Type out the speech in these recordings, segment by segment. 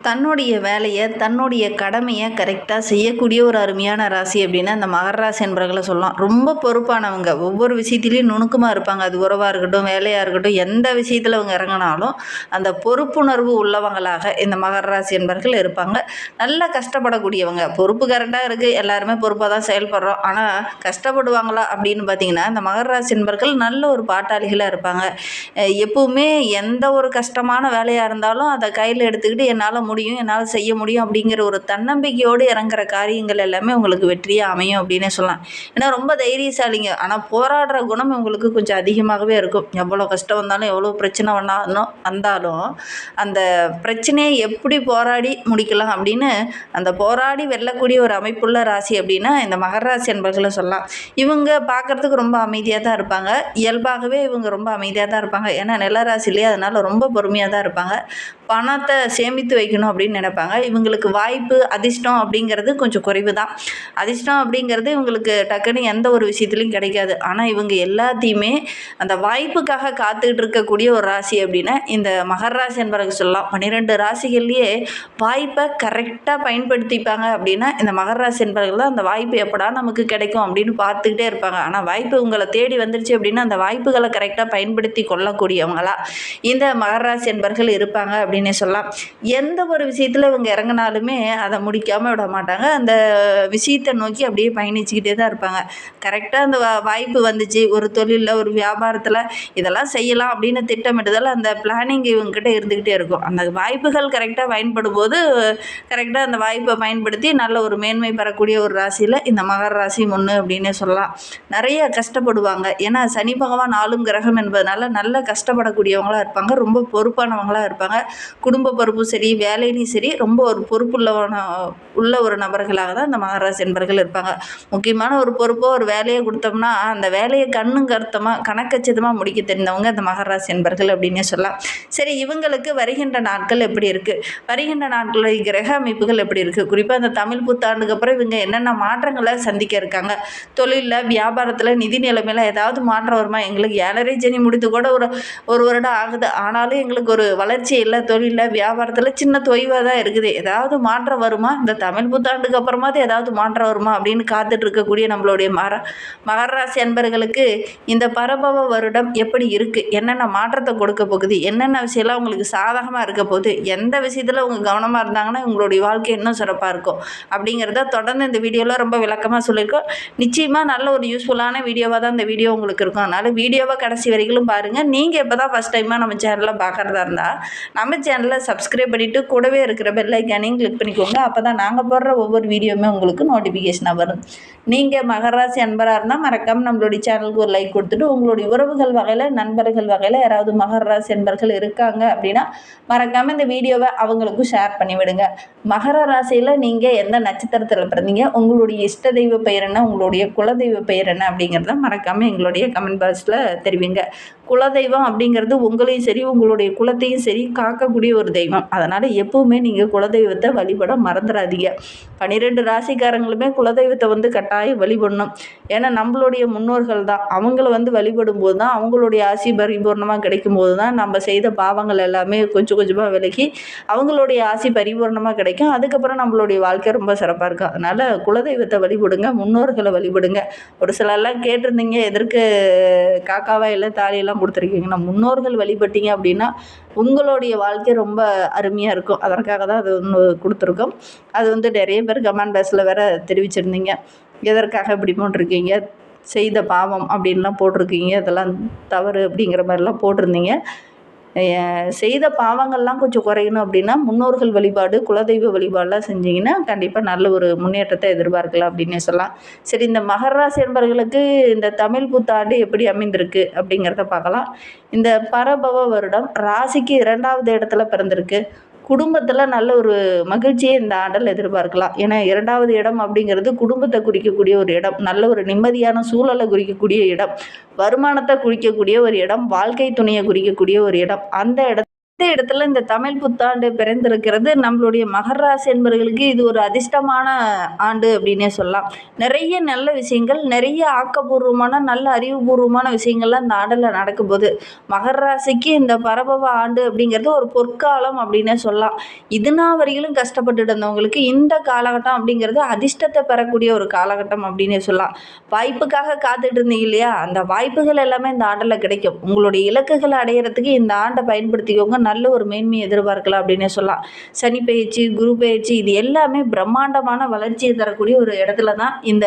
தன்னுடைய வேலையை தன்னுடைய கடமையை கரெக்டாக செய்யக்கூடிய ஒரு அருமையான ராசி அப்படின்னா அந்த மகர ராசி என்பவர்களை சொல்லலாம். ரொம்ப பொறுப்பானவங்க, ஒவ்வொரு விஷயத்துலையும் நுணுக்கமாக இருப்பாங்க. அது உறவாக இருக்கட்டும், வேலையாக இருக்கட்டும், எந்த விஷயத்தில் அவங்க இறங்கினாலும் அந்த பொறுப்புணர்வு உள்ளவங்களாக இந்த மகர ராசி என்பவர்கள் இருப்பாங்க. நல்லா கஷ்டப்படக்கூடியவங்க, பொறுப்பு கரெக்டாக இருக்குது, எல்லாருமே பொறுப்பாக தான் செயல்படுறோம். ஆனால் கஷ்டப்படுவாங்களா அப்படின்னு பார்த்தீங்கன்னா இந்த மகர ராசி என்பவர்கள் நல்ல ஒரு பாட்டாளிகளாக இருப்பாங்க. எப்பவுமே எந்த ஒரு கஷ்டமான வேலையாக இருந்தாலும் அதை கையில் எடுத்துக்கிட்டு என்னால் முடியும், என்னால் செய்ய முடியும் அப்படிங்கிற ஒரு தன்னம்பிக்கையோடு இறங்குற காரியங்கள் எல்லாமே உங்களுக்கு வெற்றியாக அமையும் அப்படின்னே சொல்லலாம். ஏன்னா ரொம்ப தைரியசாலிங்க. ஆனால் போராடுற குணம் உங்களுக்கு கொஞ்சம் அதிகமாகவே இருக்கும். எவ்வளோ கஷ்டம் வந்தாலும், எவ்வளோ பிரச்சனை வந்தாலும் அந்த பிரச்சனையை எப்படி போராடி முடிக்கலாம் அப்படின்னு அந்த போராடி வெல்லக்கூடிய ஒரு அமைப்புள்ள ராசி அப்படின்னா இந்த மகர ராசி என்பவர்களை சொல்லலாம். இவங்க பார்க்குறதுக்கு ரொம்ப அமைதியாக தான் இருப்பாங்க. இயல்பாகவே இவங்க ரொம்ப அமைதியாக தான் இருப்பாங்க. ஏன்னா நில ராசிலேயே, அதனால் ரொம்ப பொறுமையாக தான் இருப்பாங்க. பணத்தை சேமித்து வைக்கணும் அப்படின்னு நினைப்பாங்க. இவங்களுக்கு வாய்ப்பு, அதிர்ஷ்டம் அப்படிங்கிறது கொஞ்சம் குறைவு தான். அதிர்ஷ்டம் அப்படிங்கிறது இவங்களுக்கு டக்குன்னு எந்த ஒரு விஷயத்துலையும் கிடைக்காது. ஆனால் இவங்க எல்லாத்தையுமே அந்த வாய்ப்புக்காக காத்துக்கிட்டு இருக்கக்கூடிய ஒரு ராசி அப்படின்னா இந்த மகர ராசி என்பவர்கள் சொல்லலாம். 12 ராசிகள்லேயே வாய்ப்பை கரெக்டாக பயன்படுத்திப்பாங்க அப்படின்னா இந்த மகர ராசி என்பவர்கள் தான். அந்த வாய்ப்பு எப்படா நமக்கு கிடைக்கும் அப்படின்னு பார்த்துக்கிட்டே இருப்பாங்க. ஆனால் வாய்ப்பு உங்களை தேடி வந்துருச்சு அப்படின்னா அந்த வாய்ப்புகளை கரெக்டாக பயன்படுத்தி கொள்ளக்கூடியவங்களா இந்த மகர ராசி என்பவர்கள் இருப்பாங்க அப்படின்னே சொல்லலாம். எந்த ஒரு விஷயத்தில் இவங்க இறங்கினாலுமே அதை முடிக்காமல் விட மாட்டாங்க. அந்த விஷயத்தை நோக்கி அப்படியே பயணிச்சுக்கிட்டே தான் இருப்பாங்க. கரெக்டாக அந்த வாய்ப்பு வந்துச்சு, ஒரு தொழிலில், ஒரு வியாபாரத்தில் இதெல்லாம் செய்யலாம் அப்படின்னு திட்டமிட்டதால் அந்த பிளானிங் இவங்ககிட்ட இருந்துக்கிட்டே இருக்கும். அந்த வாய்ப்புகள் கரெக்டாக பயன்படும் போது கரெக்டாக அந்த வாய்ப்பை பயன்படுத்தி நல்ல ஒரு மேன்மை பெறக்கூடிய ஒரு ராசியில் இந்த மகர ராசி ஒன்று அப்படின்னே சொல்லலாம். நிறைய கஷ்டப்படுவாங்க. ஏன்னா சனி பகவான் ஆளும் கிரகம் என்பதனால நல்ல கஷ்டப்படக்கூடியவங்களாக இருப்பாங்க. ரொம்ப பொறுப்பானவங்களாக இருப்பாங்க. குடும்ப பொறுப்பும் சரி, வேலையிலையும் சரி, ரொம்ப ஒரு உள்ள ஒரு நபர்களாக தான் இந்த மகர ராசி என்பவர்கள் இருப்பாங்க. முக்கியமான ஒரு பொறுப்போ ஒரு வேலையை கொடுத்தோம்னா அந்த வேலையை கருத்தமாக கணக்கச்சிதமாக முடிக்க தெரிந்தவங்க இந்த மகர ராசி என்பவர்கள் அப்படின்னே சொல்லலாம். சரி, இவங்களுக்கு வருகின்ற நாட்கள் எப்படி இருக்குது, வருகின்ற நாட்களில் கிரக அமைப்புகள் எப்படி இருக்குது, குறிப்பாக இந்த தமிழ் புத்தாண்டுக்கு அப்புறம் இவங்க என்னென்ன மாற்றங்களை சந்திக்க இருக்காங்க, தொழிலில், வியாபாரத்தில், நிதி நிலைமையில் ஏதாவது மாற்றம் வருமா? எங்களுக்கு 7.5 சனி முடித்து கூட ஒரு வருடம் ஆகுது, ஆனாலும் எங்களுக்கு ஒரு வளர்ச்சி இல்லை, தொழிலில், வியாபாரத்தில் சின்ன தொய்வாக தான் இருக்குது, ஏதாவது மாற்றம் வருமா, இந்த தமிழ் புத்தாண்டுக்கு அப்புறமாவது ஏதாவது மாற்றம் வருமா அப்படின்னு காத்துட்டு இருக்கக்கூடிய நம்மளுடைய மகர ராசி அன்பர்களுக்கு இந்த பரபவ வருடம் எப்படி இருக்குது, என்னென்ன மாற்றத்தை கொடுக்க போகுது, என்னென்ன விஷயம்லாம் உங்களுக்கு சாதகமாக இருக்க போகுது, எந்த விஷயத்தில் அவங்க கவனமாக இருந்தாங்கன்னா உங்களுடைய வாழ்க்கை இன்னும் சிறப்பாக இருக்கும் அப்படிங்கிறத தொடர்ந்து இந்த வீடியோவில் ரொம்ப விளக்கமாக சொல்லியிருக்கோம். நிச்சயமாக நல்ல ஒரு யூஸ்ஃபுல்லான வீடியோவாக தான் இந்த வீடியோ உங்களுக்கு இருக்கும். அதனால் வீடியோவை கடைசி வரைக்கும் பாருங்கள். நீங்கள் இப்போ தான் ஃபஸ்ட் டைமாக நம்ம சேனலில் பார்க்குறதா இருந்தால் நம்ம சேனலை சப்ஸ்கிரைப் பண்ணிவிட்டு கூடவே இருக்கிற பெல் ஐக்கானையும் கிளிக் பண்ணிக்கோங்க. அப்போ தான் நாங்கள் போடுற ஒவ்வொரு வீடியோவுமே உங்களுக்கு நோட்டிஃபிகேஷனாக வரும். நீங்கள் மகர ராசி அன்பராக இருந்தால் மறக்காமல் நம்மளுடைய சேனலுக்கு ஒரு லைக் கொடுத்துட்டு உங்களுடைய உறவுகள் வகையில், நண்பர்கள் வகையில் யாராவது மகர ராசி அன்பர்கள் இருக்காங்க அப்படின்னா மறக்காமல் இந்த வீடியோவை அவங்களுக்கும் ஷேர் பண்ணிவிடுங்க. மகர ராசியில் நீங்கள் எந்த நட்சத்திரத்தில் பிறந்தீங்க, உங்களுடைய இஷ்ட தெய்வ பெயர் என்ன, உங்களுடைய குலதெய்வ பெயர் என்ன அப்படிங்கிறத மறக்காமல் எங்களுடைய கமெண்ட் பாக்ஸில் தெரிவிங்க. குலதெய்வம் அப்படிங்கிறது உங்களையும் சரி, உங்களுடைய குலத்தையும் சரி காக்கக்கூடிய ஒரு தெய்வம். அதனால் எப்பவுமே நீங்கள் குலதெய்வத்தை வழிபட மறந்துடாதீங்க. 12 ராசிக்காரங்களுமே குலதெய்வத்தை கட்டாயம் வழிபடணும். ஏன்னா நம்மளுடைய முன்னோர்கள் தான். அவங்கள வழிபடும் போது தான் அவங்களுடைய ஆசி பரிபூர்ணமாக கிடைக்கும் போது தான் நம்ம செய்த பாவங்கள் எல்லாமே கொஞ்சம் கொஞ்சமாக விலகி அவங்களுடைய ஆசி பரிபூர்ணமாக கிடைக்கும். அதுக்கப்புறம் நம்மளுடைய வாழ்க்கை ரொம்ப சிறப்பாக இருக்கும். அதனால் குலதெய்வத்தை வழிபடுங்க, முன்னோர்களை வழிபடுங்க. ஒரு சிலர்லாம் கேட்டிருந்தீங்க, எதற்கு காக்காவா இல்லை தாலியெல்லாம் கொடுத்துருக்கீங்கன்னா, முன்னோர்கள் வழிபட்டீங்க அப்படின்னா உங்களுடைய வாழ்க்கை ரொம்ப அருமையாக இருக்கும். அதற்காக தான் அது ஒன்று கொடுத்துருக்கோம். அது நிறைய பேர் கமெண்ட் பாக்ஸில் வேறு தெரிவிச்சிருந்தீங்க, எதற்காக இப்படி போட்டிருக்கீங்க, செய்த பாவம் அப்படின்லாம் போட்டிருக்கீங்க, இதெல்லாம் தவறு அப்படிங்கிற மாதிரிலாம் போட்டிருந்தீங்க. செய்த பாவங்கள்லாம் கொஞ்சம் குறையணும் அப்படின்னா முன்னோர்கள் வழிபாடு, குலதெய்வ வழிபாடெலாம் செஞ்சிங்கன்னா கண்டிப்பாக நல்ல ஒரு முன்னேற்றத்தை எதிர்பார்க்கலாம் அப்படின்னே சொல்லலாம். சரி, இந்த மகர ராசி என்பவர்களுக்கு இந்த தமிழ் புத்தாண்டு எப்படி அமைந்திருக்கு அப்படிங்கிறத பார்க்கலாம். இந்த பரபவ வருடம் ராசிக்கு 2வது இடத்துல பிறந்திருக்கு. குடும்பத்தில் நல்ல ஒரு மகிழ்ச்சியை இந்த ஆண்டில் எதிர்பார்க்கலாம். ஏன்னா 2வது இடம் அப்படிங்கிறது குடும்பத்தை குறிக்கக்கூடிய ஒரு இடம், நல்ல ஒரு நிம்மதியான சூழலை குறிக்கக்கூடிய இடம், வருமானத்தை குறிக்கக்கூடிய ஒரு இடம், வாழ்க்கை துணையை குறிக்கக்கூடிய ஒரு இடம். அந்த இந்த இடத்துல இந்த தமிழ் புத்தாண்டு பிறந்திருக்கிறது நம்மளுடைய மகர ராசி என்பவர்களுக்கு இது ஒரு அதிர்ஷ்டமான ஆண்டு அப்படின்னே சொல்லலாம். நிறைய நல்ல விஷயங்கள், நிறைய ஆக்கப்பூர்வமான நல்ல அறிவுபூர்வமான விஷயங்கள்லாம் இந்த ஆண்டில் நடக்கும்போது மகர ராசிக்கு இந்த பரபவ ஆண்டு அப்படிங்கிறது ஒரு பொற்காலம் அப்படின்னே சொல்லலாம். இதுனா வரையிலும் கஷ்டப்பட்டுட்டு இருந்தவங்களுக்கு இந்த காலகட்டம் அப்படிங்கிறது அதிர்ஷ்டத்தை பெறக்கூடிய ஒரு காலகட்டம் அப்படின்னே சொல்லலாம். வாய்ப்புக்காக காத்துட்டு இருந்தீங்க இல்லையா, அந்த வாய்ப்புகள் எல்லாமே இந்த ஆண்டில் கிடைக்கும். உங்களுடைய இலக்குகளை அடையிறதுக்கு இந்த ஆண்டை பயன்படுத்திக்கோங்க. நல்ல ஒரு மேன்மையை எதிர்பார்க்கலாம் அப்படின்னே சொல்லலாம். சனி பயிற்சி, குரு பயிற்சி இது எல்லாமே பிரம்மாண்டமான வளர்ச்சியை தரக்கூடிய ஒரு இடத்துல தான் இந்த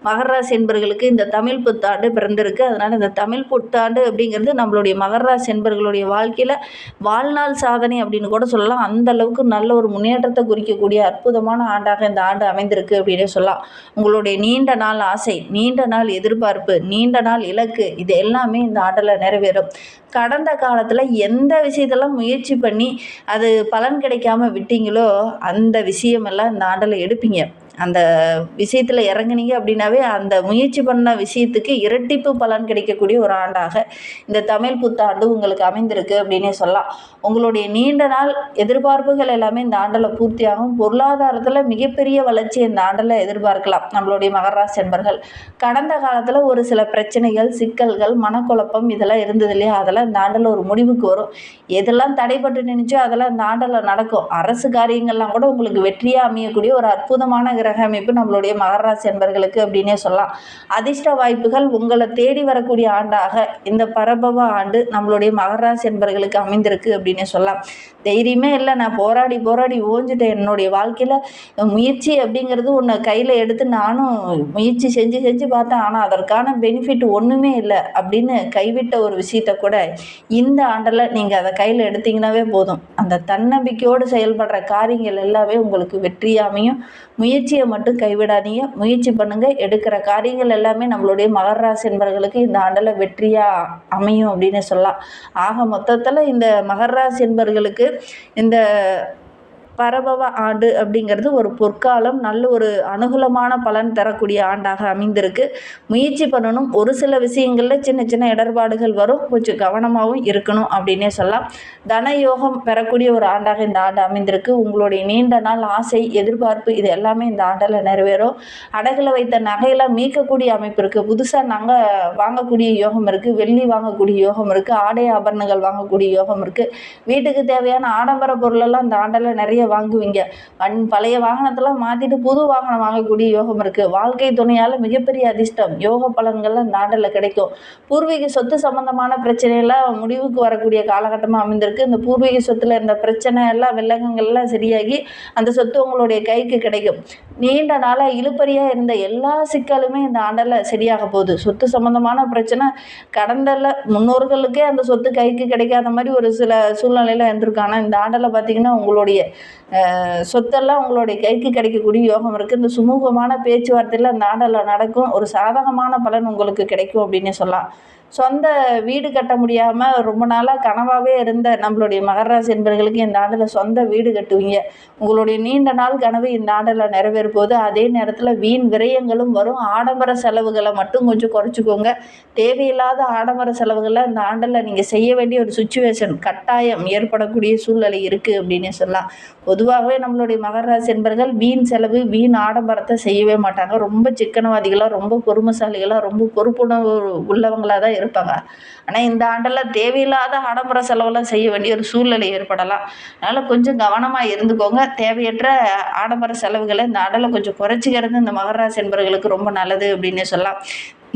மகர ராசி என்பர்களுக்கு இந்த தமிழ் புத்தாண்டு பிறந்திருக்கு. அதனால் இந்த தமிழ் புத்தாண்டு அப்படிங்கிறது நம்மளுடைய மகர ராசி என்பர்களுடைய வாழ்க்கையில் வாழ்நாள் சாதனை அப்படின்னு கூட சொல்லலாம். அந்த அளவுக்கு நல்ல ஒரு முன்னேற்றத்தை குறிக்கக்கூடிய அற்புதமான ஆண்டாக இந்த ஆண்டு அமைந்திருக்கு அப்படின்னே சொல்லலாம். உங்களுடைய நீண்ட நாள் ஆசை, நீண்ட நாள் எதிர்பார்ப்பு, நீண்ட நாள் இலக்கு இது எல்லாமே இந்த ஆண்டில் நிறைவேறும். கடந்த காலத்தில் எந்த விஷயத்தெல்லாம் முயற்சி பண்ணி அது பலன் கிடைக்காம விட்டீங்களோ அந்த விஷயமெல்லாம் இந்த ஆண்டில் எடுப்பீங்க. அந்த விஷயத்தில் இறங்குனீங்க அப்படின்னாவே அந்த முயற்சி பண்ண விஷயத்துக்கு இரட்டிப்பு பலன் கிடைக்கக்கூடிய ஒரு ஆண்டாக இந்த தமிழ் புத்தாண்டு உங்களுக்கு அமைந்திருக்கு அப்படின்னே சொல்லலாம். உங்களுடைய நீண்ட நாள் எதிர்பார்ப்புகள் எல்லாமே இந்த ஆண்டில் பூர்த்தியாகும். பொருளாதாரத்தில் மிகப்பெரிய வளர்ச்சி இந்த ஆண்டில் எதிர்பார்க்கலாம் நம்மளுடைய மகர ராசி என்பர்கள். கடந்த காலத்தில் ஒரு சில பிரச்சனைகள், சிக்கல்கள், மனக்குழப்பம் இதெல்லாம் இருந்தது இல்லையா, அதெல்லாம் இந்த ஆண்டில் ஒரு முடிவுக்கு வரும். எதெல்லாம் தடைப்பட்டு நினைச்சோ அதெல்லாம் இந்த ஆண்டில் நடக்கும். அரசு காரியங்கள்லாம் கூட உங்களுக்கு வெற்றியாக அமையக்கூடிய ஒரு அற்புதமான கிரக அமைப்பு நம்மளுடைய மகர ராசி என்பர்களுக்கு அப்படின்னே சொல்லலாம். அதிர்ஷ்ட வாய்ப்புகள் உங்களை தேடி வரக்கூடிய ஆண்டாக இந்த பரபவ ஆண்டு நம்மளுடைய மகர ராசி என்பர்களுக்கு அமைந்திருக்கு அப்படின்னே சொல்லலாம். தைரியமே இல்லை, நான் போராடி போராடி ஓஞ்சிட்டேன், என்னுடைய வாழ்க்கையில் முயற்சி அப்படிங்கிறது ஒன்று கையில் எடுத்து நானும் முயற்சி செஞ்சு செஞ்சு பார்த்தேன், ஆனால் அதற்கான பெனிஃபிட் ஒன்றுமே இல்லை அப்படின்னு கைவிட்ட ஒரு விஷயத்தை கூட இந்த ஆண்டில் நீங்கள் அதை கையில் எடுத்தீங்கன்னாவே போதும். அந்த தன்னம்பிக்கையோடு செயல்படுற காரியங்கள் எல்லாமே உங்களுக்கு வெற்றியாக அமையும். முயற்சியை மட்டும் கைவிடாதீங்க, முயற்சி பண்ணுங்கள். எடுக்கிற காரியங்கள் எல்லாமே நம்மளுடைய மகர ராசி என்பவர்களுக்கு இந்த ஆண்டில் வெற்றியாக அமையும் அப்படின்னு சொல்லலாம். ஆக மொத்தத்தில் இந்த மகர ராசி என்பவர்களுக்கு இந்த பரபவ ஆண்டு அப்படிங்கிறது ஒரு பொற்காலம், நல்ல ஒரு அனுகூலமான பலன் தரக்கூடிய ஆண்டாக அமைந்திருக்கு. முயற்சி பண்ணணும். ஒரு சில விஷயங்களில் சின்ன சின்ன இடர்பாடுகள் வரும், கொஞ்சம் கவனமாகவும் இருக்கணும் அப்படின்னே சொல்லலாம். தனயோகம் பெறக்கூடிய ஒரு ஆண்டாக இந்த ஆண்டு அமைந்திருக்கு. உங்களுடைய நீண்ட நாள் ஆசை, எதிர்பார்ப்பு இது எல்லாமே இந்த ஆண்டில் நிறைவேறும். அடகுல வைத்த நகையெல்லாம் மீட்கக்கூடிய அமைப்பு இருக்குது. புதுசாக நகை வாங்கக்கூடிய யோகம் இருக்குது, வெள்ளி வாங்கக்கூடிய யோகம் இருக்குது, ஆடை ஆபரணங்கள் வாங்கக்கூடிய யோகம் இருக்குது. வீட்டுக்கு தேவையான ஆடம்பர பொருளெல்லாம் இந்த ஆண்டில் நிறைய வாங்குவீங்க. பழைய வாகனத்தெல்லாம் மாற்றிட்டு புது வாகனம் வாங்கக்கூடிய யோகம் இருக்குது. வாழ்க்கை துணையால் மிகப்பெரிய அதிர்ஷ்டம், யோக பலன்கள்லாம் இந்த ஆண்டில் கிடைக்கும். பூர்வீக சொத்து சம்பந்தமான பிரச்சனையெல்லாம் முடிவுக்கு வரக்கூடிய காலகட்டமாக அமைந்திருக்கு. இந்த பூர்வீக சொத்தில் இருந்த பிரச்சனை எல்லாம் வில்லங்கங்கள்லாம் சரியாகி அந்த சொத்து உங்களுடைய கைக்கு கிடைக்கும். நீண்ட நாளாக இழுபறியாக இருந்த எல்லா சிக்கலுமே இந்த ஆண்டில் சரியாக போகுது. சொத்து சம்பந்தமான பிரச்சனை கடந்தல முன்னோர்களுக்கே அந்த சொத்து கைக்கு கிடைக்காத மாதிரி ஒரு சில சூழ்நிலையில் இருந்திருக்காங்க. இந்த ஆண்டில் பார்த்திங்கன்னா உங்களுடைய சொத்தெல்லாம் உங்களுடைய கைக்கு கிடைக்கக்கூடிய யோகம் இருக்குது. இந்த சுமூகமான பேச்சுவார்த்தையில் அந்த ஆண்டில் நடக்கும். ஒரு சாதகமான பலன் உங்களுக்கு கிடைக்கும் அப்படின்னு சொல்லலாம். சொந்த வீடு கட்ட முடியாமல் ரொம்ப நாளாக கனவாகவே இருந்த நம்மளுடைய மகர ராசி என்பவர்களுக்கு இந்த ஆண்டில் சொந்த வீடு கட்டுவீங்க. உங்களுடைய நீண்ட நாள் கனவு இந்த ஆண்டில் நிறைவேறும் போது அதே நேரத்தில் வீண் விரயங்களும் வரும். ஆடம்பர செலவுகளை மட்டும் கொஞ்சம் குறைச்சிக்கோங்க. தேவையில்லாத ஆடம்பர செலவுகளை இந்த ஆண்டில் நீங்கள் செய்ய வேண்டிய ஒரு சுச்சுவேஷன் கட்டாயம் ஏற்படக்கூடிய சூழ்நிலை இருக்குது அப்படின்னு சொல்லலாம். பொதுவாகவே நம்மளுடைய மகர ராசி என்பவர்கள் வீண் செலவு, வீண் ஆடம்பரத்தை செய்யவே மாட்டாங்க. ரொம்ப சிக்கனவாதிகளாக, ரொம்ப பொறுமைசாலிகளாக, ரொம்ப பொறுப்புணர்வு உள்ளவங்களாக தான் இருப்பாங்க. ஆனால் இந்த ஆண்டில் தேவையில்லாத ஆடம்பர செலவெல்லாம் செய்ய வேண்டிய ஒரு சூழ்நிலை ஏற்படலாம். அதனால் கொஞ்சம் கவனமாக இருந்துக்கோங்க. தேவையற்ற ஆடம்பர செலவுகளை இந்த ஆண்டில் கொஞ்சம் குறைச்சிக்கிறது இந்த மகர ராசி என்பவர்களுக்கு ரொம்ப நல்லது அப்படின்னு சொல்லலாம்.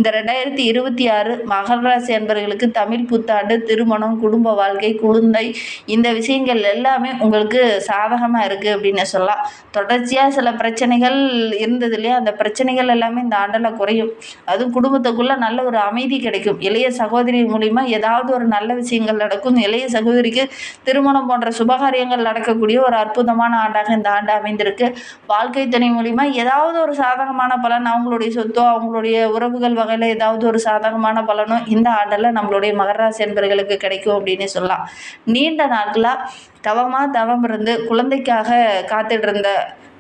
இந்த 2026 மகர ராசி என்பவர்களுக்கு தமிழ் புத்தாண்டு, திருமணம், குடும்ப வாழ்க்கை, குழந்தை இந்த விஷயங்கள் எல்லாமே உங்களுக்கு சாதகமாக இருக்குது அப்படின்னு சொல்லலாம். தொடர்ச்சியாக சில பிரச்சனைகள் இருந்தது இல்லையா, அந்த பிரச்சனைகள் எல்லாமே இந்த ஆண்டில் குறையும். அதுவும் குடும்பத்துக்குள்ளே நல்ல ஒரு அமைதி கிடைக்கும். இளைய சகோதரி மூலிமா ஏதாவது ஒரு நல்ல விஷயங்கள் நடக்கும். இளைய சகோதரிக்கு திருமணம் போன்ற சுபகாரியங்கள் நடக்கக்கூடிய ஒரு அற்புதமான ஆண்டாக இந்த ஆண்டு அமைந்திருக்கு. வாழ்க்கை துணை மூலிமா ஏதாவது ஒரு சாதகமான பலன், அவங்களுடைய சொத்தோ அவங்களுடைய உறவுகள் வகையில் ஏதாவது ஒரு சாதகமான பலனும் இந்த ஆண்டில் நம்மளுடைய மகர ராசி என்பர்களுக்கு கிடைக்கும் அப்படின்னு சொல்லலாம். நீண்ட நாட்களாக தவம் இருந்து குழந்தைக்காக காத்துட்டு இருந்த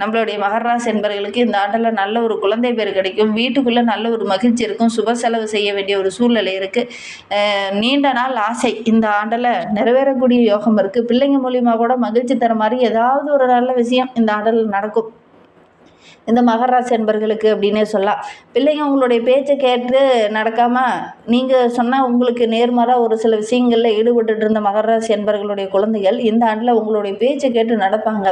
நம்மளுடைய மகர ராசி என்பர்களுக்கு இந்த ஆண்டில் நல்ல ஒரு குழந்தை பேர் கிடைக்கும். வீட்டுக்குள்ளே நல்ல ஒரு மகிழ்ச்சி இருக்கும். சுப செலவு செய்ய வேண்டிய ஒரு சூழ்நிலை இருக்குது. நீண்ட நாள் ஆசை இந்த ஆண்டில் நிறைவேறக்கூடிய யோகம் இருக்குது. பிள்ளைங்க மூலியமாக கூட மகிழ்ச்சி தர மாதிரி ஏதாவது ஒரு நல்ல விஷயம் இந்த ஆண்டில் நடக்கும் இந்த மகர ராசி அன்பர்களுக்கு அப்படின்னே சொல்லலாம். பிள்ளைங்க உங்களுடைய பேச்சை கேட்டு நடக்காமல் நீங்கள் சொன்னால் உங்களுக்கு நேர்மாறாக ஒரு சில விஷயங்களில் ஈடுபட்டு இருந்த மகர ராசி அன்பர்களுடைய குழந்தைகள் இந்த ஆண்டில் உங்களுடைய பேச்சை கேட்டு நடப்பாங்க.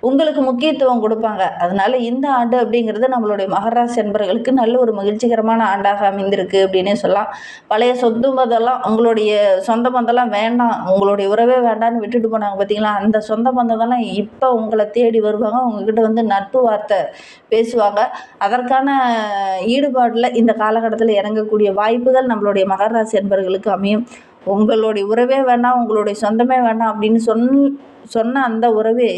உங்களுக்கு முக்கியத்துவம் கொடுப்பாங்க. அதனால இந்த ஆண்டு அப்படிங்கிறது நம்மளுடைய மகர ராசி அன்பர்களுக்கு நல்ல ஒரு மகிழ்ச்சிகரமான ஆண்டாக அமைந்திருக்கு அப்படின்னே சொல்லலாம். பழைய சொத்து பந்தெல்லாம் உங்களுடைய சொந்த பந்தெல்லாம் வேண்டாம், உங்களுடைய உறவே வேண்டாம்னு விட்டுட்டு போனாங்க பார்த்தீங்களா, அந்த சொந்த பந்ததெல்லாம் இப்போ உங்களை தேடி வருவாங்க. உங்ககிட்ட வந்து நட்பு வார்த்தை பேசுவாங்க. அதற்கான ஈடுபாட்டில் இந்த காலகட்டத்தில் இறங்கக்கூடிய வாய்ப்புகள் நம்மளுடைய மகர ராசி அன்பர்களுக்கு அமையும். உங்களுடைய உறவே வேண்டாம், உங்களுடைய சொந்தமே வேண்டாம் அப்படின்னு சொன்ன அந்த உறவே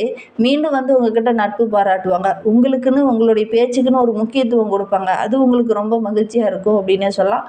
மீண்டும் வந்து உங்ககிட்ட நட்பு பாராட்டுவாங்க. உங்களுக்குன்னு உங்களுடைய பேச்சுக்குன்னு ஒரு முக்கியத்துவம் கொடுப்பாங்க. அது உங்களுக்கு ரொம்ப மகிழ்ச்சியாக இருக்கும் அப்படின்னே சொல்லலாம்.